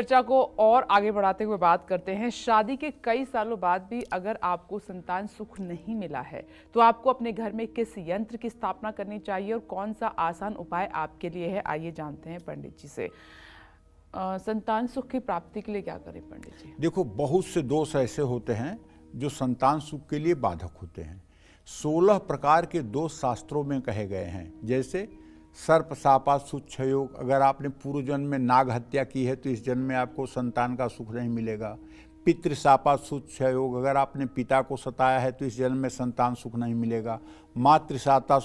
चर्चा को और आगे बढ़ाते हुए बात करते हैं। शादी के कई सालों बाद भी अगर आपको संतान सुख नहीं मिला है तो आपको अपने घर में किस यंत्र की स्थापना करनी चाहिए और कौन सा आसान उपाय आपके लिए है, आइए जानते हैं पंडित जी से। संतान सुख की प्राप्ति के लिए क्या करें पंडित जी? देखो, बहुत से दोष ऐसे होते हैं जो संतान सुख के लिए बाधक होते हैं। 16 प्रकार के दोष शास्त्रों में कहे गए हैं, जैसे सर्प शापा सुच्छ योग। अगर आपने पूर्व जन्म में नाग हत्या की है तो इस जन्म में आपको संतान का सुख नहीं मिलेगा। पितृ शापा सुच्छ योग। अगर आपने पिता को सताया है तो इस जन्म में संतान सुख नहीं मिलेगा। मातृ शापा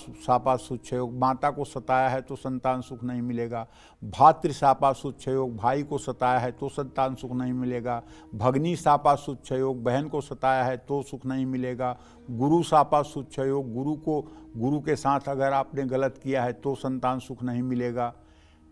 सुच्छ योग। माता को सताया है तो संतान सुख नहीं मिलेगा। भातृ शापा सुच्छ योग। भाई को सताया है तो संतान सुख नहीं मिलेगा। भगनी शापा सुच्छ योग। बहन को सताया है तो सुख नहीं मिलेगा। गुरु शापा सुच्छ योग। गुरु के साथ अगर आपने गलत किया है तो संतान सुख नहीं मिलेगा।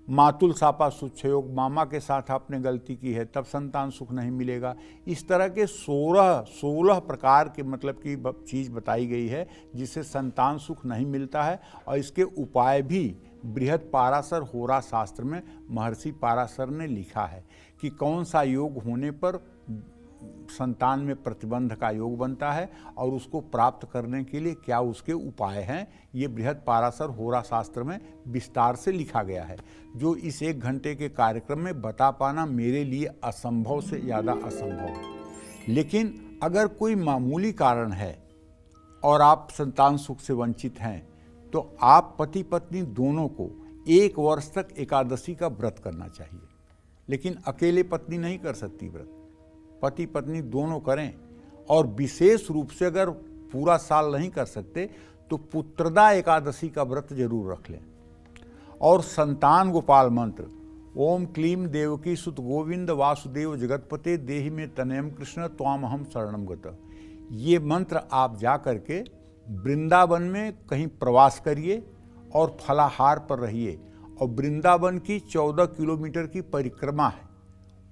मातुल शापा सुच्छ योग। मामा के साथ आपने गलती की है तब संतान सुख नहीं मिलेगा। इस तरह के 16 प्रकार के मतलब की चीज़ बताई गई है जिससे संतान सुख नहीं मिलता है। और इसके उपाय भी बृहद पाराशर होरा शास्त्र में महर्षि पाराशर ने लिखा है कि कौन सा योग होने पर संतान में प्रतिबंध का योग बनता है और उसको प्राप्त करने के लिए क्या उसके उपाय हैं। ये बृहद पाराशर होरा शास्त्र में विस्तार से लिखा गया है, जो इस 1 घंटे के कार्यक्रम में बता पाना मेरे लिए असंभव से ज़्यादा असंभव है। लेकिन अगर कोई मामूली कारण है और आप संतान सुख से वंचित हैं तो आप पति पत्नी दोनों को 1 वर्ष तक एकादशी का व्रत करना चाहिए। लेकिन अकेले पत्नी नहीं कर सकती व्रत, पति पत्नी दोनों करें। और विशेष रूप से अगर पूरा साल नहीं कर सकते तो पुत्रदा एकादशी का व्रत जरूर रख लें। और संतान गोपाल मंत्र ओम क्लीम देवकी सुत गोविंद वासुदेव जगतपते देहि में तनयम कृष्ण त्वामहम शरणम गत, ये मंत्र आप जा करके वृंदावन में कहीं प्रवास करिए और फलाहार पर रहिए। और वृंदावन की 14 किलोमीटर की परिक्रमा है,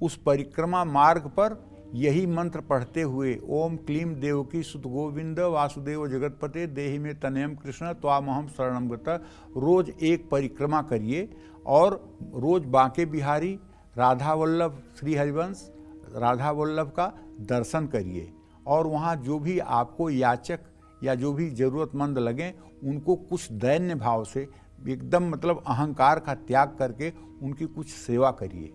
उस परिक्रमा मार्ग पर यही मंत्र पढ़ते हुए ओम क्लीम देवकी सुत गोविंद वासुदेव जगतपते देहि में तनयम कृष्ण त्वामहम शरणम गत रोज 1 परिक्रमा करिए। और रोज बांके बिहारी राधा वल्लभ श्री हरिवंश राधा वल्लभ का दर्शन करिए। और वहाँ जो भी आपको याचक या जो भी ज़रूरतमंद लगें उनको कुछ दैन्य भाव से एकदम मतलब अहंकार का त्याग करके उनकी कुछ सेवा करिए।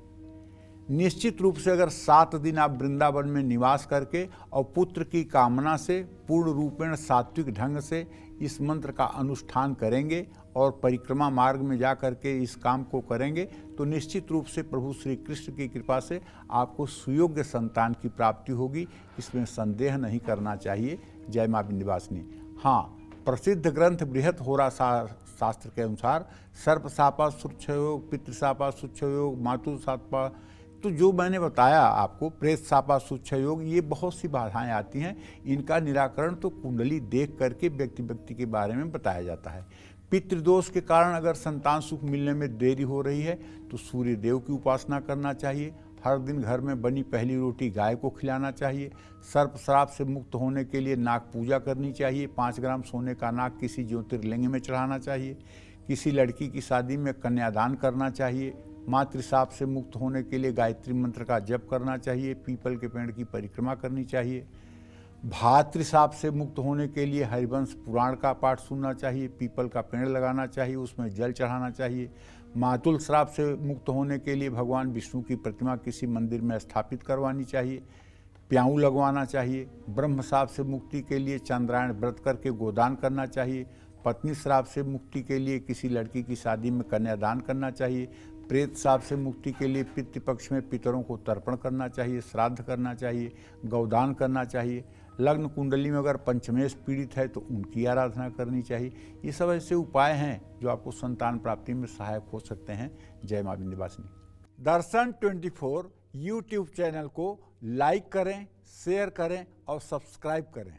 निश्चित रूप से अगर 7 दिन आप वृंदावन में निवास करके और पुत्र की कामना से पूर्ण रूपेण सात्विक ढंग से इस मंत्र का अनुष्ठान करेंगे और परिक्रमा मार्ग में जा करके इस काम को करेंगे तो निश्चित रूप से प्रभु श्री कृष्ण की कृपा से आपको सुयोग्य संतान की प्राप्ति होगी, इसमें संदेह नहीं करना चाहिए। जय माँ विंध्यवासिनी। हाँ, प्रसिद्ध ग्रंथ बृहद होरा शास्त्र के अनुसार सर्प शापा सुच्छ योग, पितृ शापा सुच्छ योग, मातु शापा, तो जो मैंने बताया आपको प्रेत शापा सुच्छ योग, ये बहुत सी बाधाएं आती हैं। इनका निराकरण तो कुंडली देख करके व्यक्ति के बारे में बताया जाता है। पितृदोष के कारण अगर संतान सुख मिलने में देरी हो रही है तो सूर्य देव की उपासना करना चाहिए। हर दिन घर में बनी पहली रोटी गाय को खिलाना चाहिए। सर्प श्राप से मुक्त होने के लिए नाग पूजा करनी चाहिए। 5 ग्राम सोने का नाग किसी ज्योतिर्लिंग में चढ़ाना चाहिए। किसी लड़की की शादी में कन्यादान करना चाहिए। मातृशाप से मुक्त होने के लिए गायत्री मंत्र का जप करना चाहिए। पीपल के पेड़ की परिक्रमा करनी चाहिए। भातृशाप से मुक्त होने के लिए हरिवंश पुराण का पाठ सुनना चाहिए। पीपल का पेड़ लगाना चाहिए, उसमें जल चढ़ाना चाहिए। मातुल श्राप से मुक्त होने के लिए भगवान विष्णु की प्रतिमा किसी मंदिर में स्थापित करवानी चाहिए। प्याऊ लगवाना चाहिए। ब्रह्म श्राप से मुक्ति के लिए चंद्रायण व्रत करके गोदान करना चाहिए। पत्नी श्राप से मुक्ति के लिए किसी लड़की की शादी में कन्यादान करना चाहिए। प्रेत शाप से मुक्ति के लिए पितृपक्ष में पितरों को तर्पण करना चाहिए, श्राद्ध करना चाहिए, गौदान करना चाहिए। लग्न कुंडली में अगर पंचमेश पीड़ित है तो उनकी आराधना करनी चाहिए। ये सब ऐसे उपाय हैं जो आपको संतान प्राप्ति में सहायक हो सकते हैं। जय माँ विंध्यवासिनी। दर्शन 24 यूट्यूब चैनल को लाइक करें, शेयर करें और सब्सक्राइब करें।